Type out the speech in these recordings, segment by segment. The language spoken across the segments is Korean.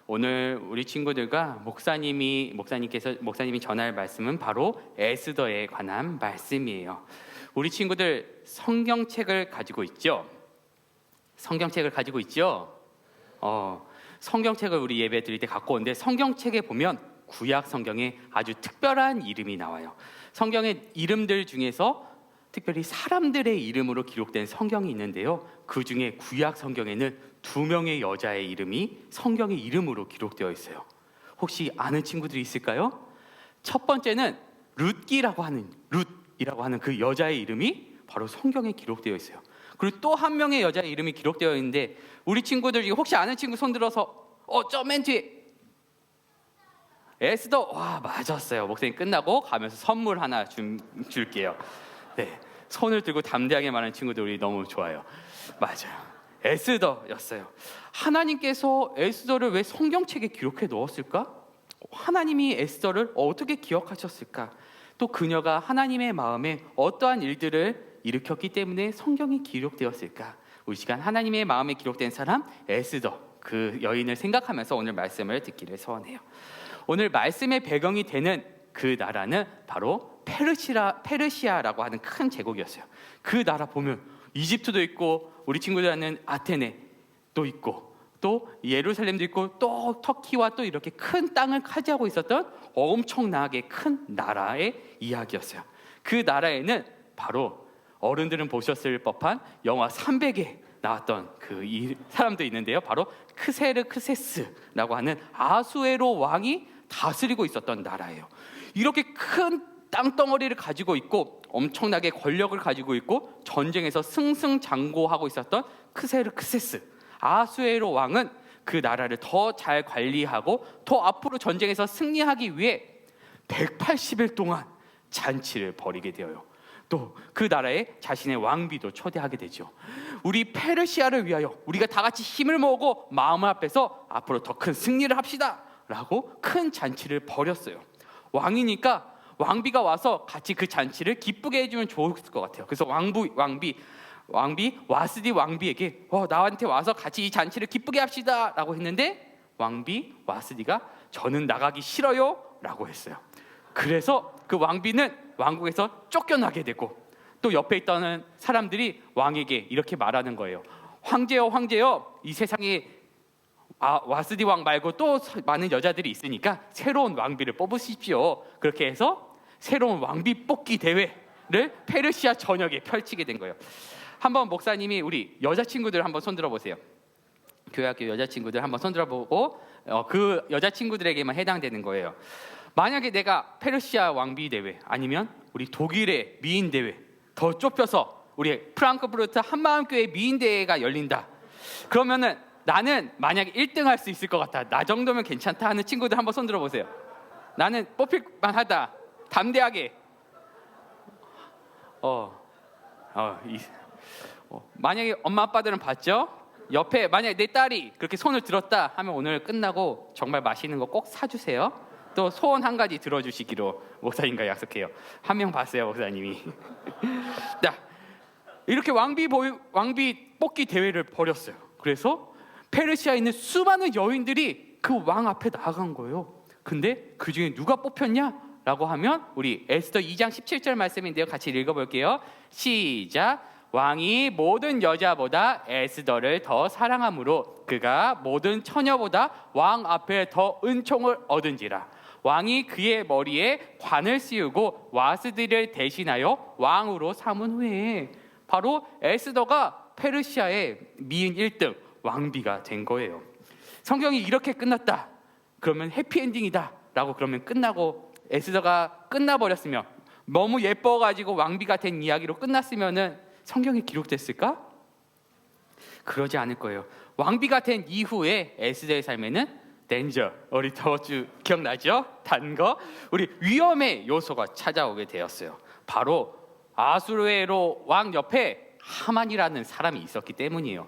오늘 우리 친구들과 목사님이 전할 말씀은 바로 에스더에 관한 말씀이에요. 우리 친구들 성경책을 가지고 있죠? 성경책을 가지고 있죠? 성경책을 우리 예배 드릴 때 갖고 오는데 성경책에 보면 구약 성경에 아주 특별한 이름이 나와요. 성경의 이름들 중에서 특별히 사람들의 이름으로 기록된 성경이 있는데요, 그 중에 구약 성경에는 2명의 여자의 이름이 성경의 이름으로 기록되어 있어요. 혹시 아는 친구들이 있을까요? 첫 번째는 룻이라고 하는 그 여자의 이름이 바로 성경에 기록되어 있어요. 그리고 또 한 명의 여자의 이름이 기록되어 있는데, 우리 친구들 중에 혹시 아는 친구 손 들어서 저 맨 뒤에 에스더. 와, 맞았어요. 목사님 끝나고 가면서 선물 하나 줄게요. 네, 손을 들고 담대하게 말하는 친구들 우리 너무 좋아요. 맞아요, 에스더였어요. 하나님께서 에스더를 왜 성경책에 기록해 넣었을까? 하나님이 에스더를 어떻게 기억하셨을까? 또 그녀가 하나님의 마음에 어떠한 일들을 일으켰기 때문에 성경이 기록되었을까? 우리 시간 하나님의 마음에 기록된 사람 에스더, 그 여인을 생각하면서 오늘 말씀을 듣기를 소원해요. 오늘 말씀의 배경이 되는 그 나라는 바로 페르시아라고 하는 큰 제국이었어요. 그 나라 보면 이집트도 있고, 우리 친구들 아는 아테네도 있고, 또 예루살렘도 있고, 또 터키와 또 이렇게 큰 땅을 차지하고 있었던 엄청나게 큰 나라의 이야기였어요. 그 나라에는 바로 어른들은 보셨을 법한 영화 300에 나왔던 그 사람도 있는데요, 바로 크세르크세스라고 하는 아수에로 왕이 다스리고 있었던 나라예요. 이렇게 큰 땅덩어리를 가지고 있고 엄청나게 권력을 가지고 있고 전쟁에서 승승장구하고 있었던 크세르크세스 아수에로 왕은 그 나라를 더 잘 관리하고 더 앞으로 전쟁에서 승리하기 위해 180일 동안 잔치를 벌이게 되어요. 또 그 나라에 자신의 왕비도 초대하게 되죠. 우리 페르시아를 위하여 우리가 다 같이 힘을 모으고 마음을 합해서 앞으로 더 큰 승리를 합시다 라고 큰 잔치를 벌였어요. 왕이니까 왕비가 와서 같이 그 잔치를 기쁘게 해주면 좋을 것 같아요. 그래서 왕비 와스디 왕비에게 나한테 와서 같이 이 잔치를 기쁘게 합시다 라고 했는데, 왕비 와스디가 저는 나가기 싫어요 라고 했어요. 그래서 그 왕비는 왕국에서 쫓겨나게 되고, 또 옆에 있던 사람들이 왕에게 이렇게 말하는 거예요. 황제여, 이 세상에 와스디 왕 말고 또 많은 여자들이 있으니까 새로운 왕비를 뽑으십시오. 그렇게 해서 새로운 왕비 뽑기 대회를 페르시아 전역에 펼치게 된 거예요. 한번 목사님이 우리 여자친구들 한번 손들어 보세요. 교회학교 여자친구들 한번 손들어 보고 그 여자친구들에게만 해당되는 거예요. 만약에 내가 페르시아 왕비 대회 아니면 우리 독일의 미인 대회, 더 좁혀서 우리 프랑크푸르트 한마음교회 미인 대회가 열린다. 그러면은 나는 만약에 1등 할 수 있을 것 같다, 나 정도면 괜찮다 하는 친구들 한번 손 들어보세요. 나는 뽑힐 만하다, 담대하게. 만약에 엄마 아빠들은 봤죠? 옆에 만약에 내 딸이 그렇게 손을 들었다 하면 오늘 끝나고 정말 맛있는 거 꼭 사주세요. 또 소원 한 가지 들어주시기로 목사님과 약속해요. 한 명 봤어요, 목사님이. 자, 이렇게 왕비 뽑기 대회를 벌였어요. 그래서 페르시아에 있는 수많은 여인들이 그 왕 앞에 나간 거예요. 근데 그 중에 누가 뽑혔냐? 라고 하면 우리 에스더 2장 17절 말씀인데요, 같이 읽어볼게요. 시작. 왕이 모든 여자보다 에스더를 더 사랑하므로 그가 모든 처녀보다 왕 앞에 더 은총을 얻은지라. 왕이 그의 머리에 관을 씌우고 와스디를 대신하여 왕으로 삼은 후에, 바로 에스더가 페르시아의 미인 1등 왕비가 된 거예요. 성경이 이렇게 끝났다 그러면 해피엔딩이다 라고 그러면 끝나고 에스더가 끝나버렸으면, 너무 예뻐가지고 왕비가 된 이야기로 끝났으면은 성경에 기록됐을까? 그러지 않을 거예요. 왕비가 된 이후에 에스더의 삶에는 덴저, 우리 더주 기억나죠? 단거, 우리 위험의 요소가 찾아오게 되었어요. 바로 아수에로 왕 옆에 하만이라는 사람이 있었기 때문이에요.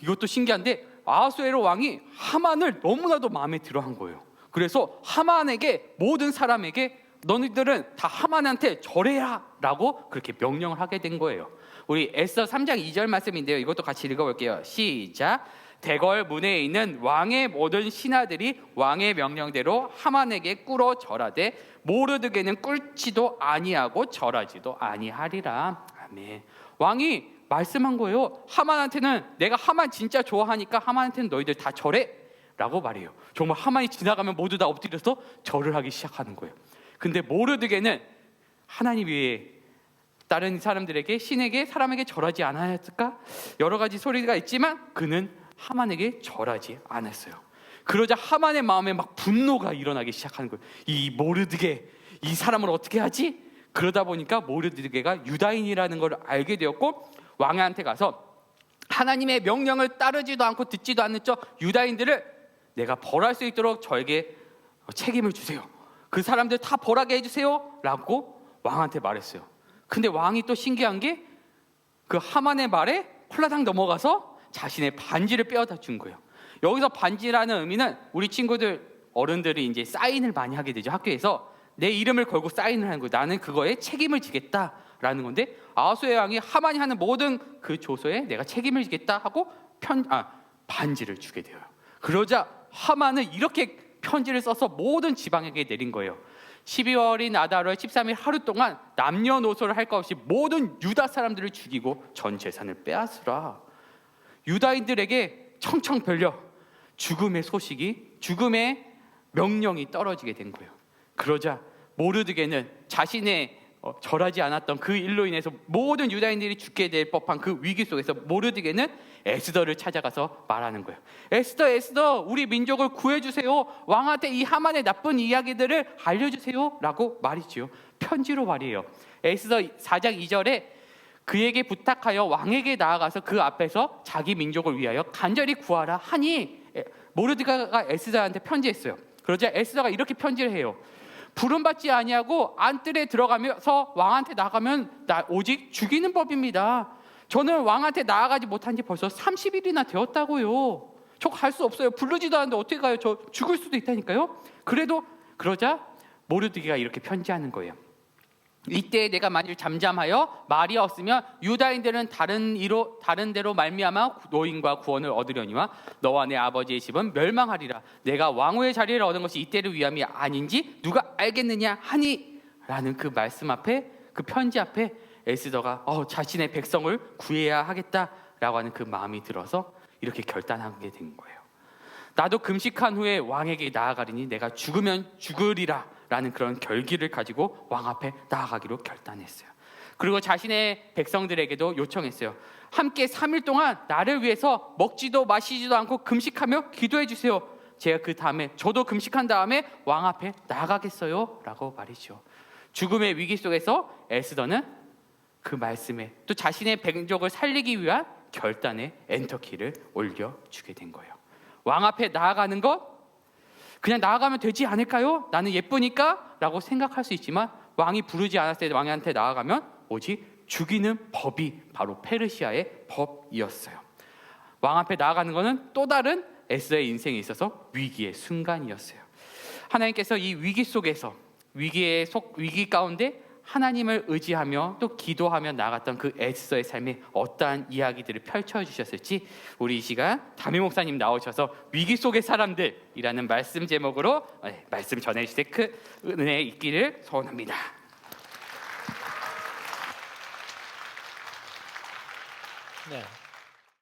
이것도 신기한데 아수에로 왕이 하만을 너무나도 마음에 들어한 거예요. 그래서 하만에게, 모든 사람에게 너희들은 다 하만한테 절해라 라고 그렇게 명령을 하게 된 거예요. 우리 에스더 3장 2절 말씀인데요, 이것도 같이 읽어볼게요. 시작. 대궐 문에 있는 왕의 모든 신하들이 왕의 명령대로 하만에게 꿇어 절하되 모르드게는 꿇지도 아니하고 절하지도 아니하리라. 아멘. 왕이 말씀한 거예요. 하만한테는 내가 하만 진짜 좋아하니까 하만한테는 너희들 다 절해 라고 말해요. 정말 하만이 지나가면 모두 다 엎드려서 절을 하기 시작하는 거예요. 근데 모르드게는 하나님 위에 다른 사람들에게 신에게 사람에게 절하지 않았을까? 여러 가지 소리가 있지만 그는 하만에게 절하지 않았어요. 그러자 하만의 마음에 막 분노가 일어나기 시작하는 거예요. 이 모르드게, 이 사람을 어떻게 하지? 그러다 보니까 모르드게가 유다인이라는 걸 알게 되었고 왕한테 가서 하나님의 명령을 따르지도 않고 듣지도 않는 저 유다인들을 내가 벌할 수 있도록 저에게 책임을 주세요. 그 사람들 다 벌하게 해주세요 라고 왕한테 말했어요. 근데 왕이 또 신기한 게 그 하만의 말에 홀라당 넘어가서 자신의 반지를 빼앗아 준 거예요. 여기서 반지라는 의미는 우리 친구들 어른들이 이제 사인을 많이 하게 되죠. 학교에서 내 이름을 걸고 사인을 하는 거예요. 나는 그거에 책임을 지겠다라는 건데 아하수의 왕이 하만이 하는 모든 그 조서에 내가 책임을 지겠다 하고 반지를 주게 돼요. 그러자 하만은 이렇게 편지를 써서 모든 지방에게 내린 거예요. 12월인 아달월 13일 하루 동안 남녀노소를 할 것 없이 모든 유다 사람들을 죽이고 전 재산을 빼앗으라. 유다인들에게 청청벌려 죽음의 소식이, 죽음의 명령이 떨어지게 된 거예요. 그러자 모르드게는 자신의 절하지 않았던 그 일로 인해서 모든 유다인들이 죽게 될 법한 그 위기 속에서 모르드게는 에스더를 찾아가서 말하는 거예요. 에스더, 우리 민족을 구해주세요. 왕한테 이 하만의 나쁜 이야기들을 알려주세요 라고 말이지요. 편지로 말이에요. 에스더 4장 2절에 그에게 부탁하여 왕에게 나아가서 그 앞에서 자기 민족을 위하여 간절히 구하라 하니 모르드게가 에스더한테 편지했어요. 그러자 에스더가 이렇게 편지를 해요. 부름받지 아니하고 안뜰에 들어가면서 왕한테 나가면 오직 죽이는 법입니다. 저는 왕한테 나아가지 못한 지 벌써 30일이나 되었다고요. 저 갈 수 없어요. 부르지도 않는데 어떻게 가요? 저 죽을 수도 있다니까요. 그러자 모르드게가 이렇게 편지하는 거예요. 이때 내가 만일 잠잠하여 말이 없으면 유다인들은 다른 데로 말미암아 노임과 구원을 얻으려니와 너와 내 아버지의 집은 멸망하리라. 내가 왕후의 자리를 얻은 것이 이때를 위함이 아닌지 누가 알겠느냐 하니 라는 그 말씀 앞에, 그 편지 앞에 에스더가 자신의 백성을 구해야 하겠다라고 하는 그 마음이 들어서 이렇게 결단하게 된 거예요. 나도 금식한 후에 왕에게 나아가리니 내가 죽으면 죽으리라 라는 그런 결기를 가지고 왕 앞에 나아가기로 결단했어요. 그리고 자신의 백성들에게도 요청했어요. 함께 3일 동안 나를 위해서 먹지도 마시지도 않고 금식하며 기도해 주세요. 제가 그 다음에 저도 금식한 다음에 왕 앞에 나아가겠어요 라고 말이죠. 죽음의 위기 속에서 에스더는 그 말씀에 또 자신의 백족을 살리기 위한 결단에 엔터키를 올려주게 된 거예요. 왕 앞에 나아가는 것 그냥 나아가면 되지 않을까요? 나는 예쁘니까 라고 생각할 수 있지만 왕이 부르지 않았을 때 왕한테 나아가면 오직 죽이는 법이 바로 페르시아의 법이었어요. 왕 앞에 나아가는 것은 또 다른 에스더의 인생에 있어서 위기의 순간이었어요. 하나님께서 이 위기 속에서 위기 가운데 하나님을 의지하며 또 기도하며 나아갔던 그 에스더의 삶에 어떠한 이야기들을 펼쳐주셨을지 우리 이 시간 담임 목사님 나오셔서 위기 속의 사람들이라는 말씀 제목으로 말씀 전해주실 그 은혜 있기를 소원합니다. 네.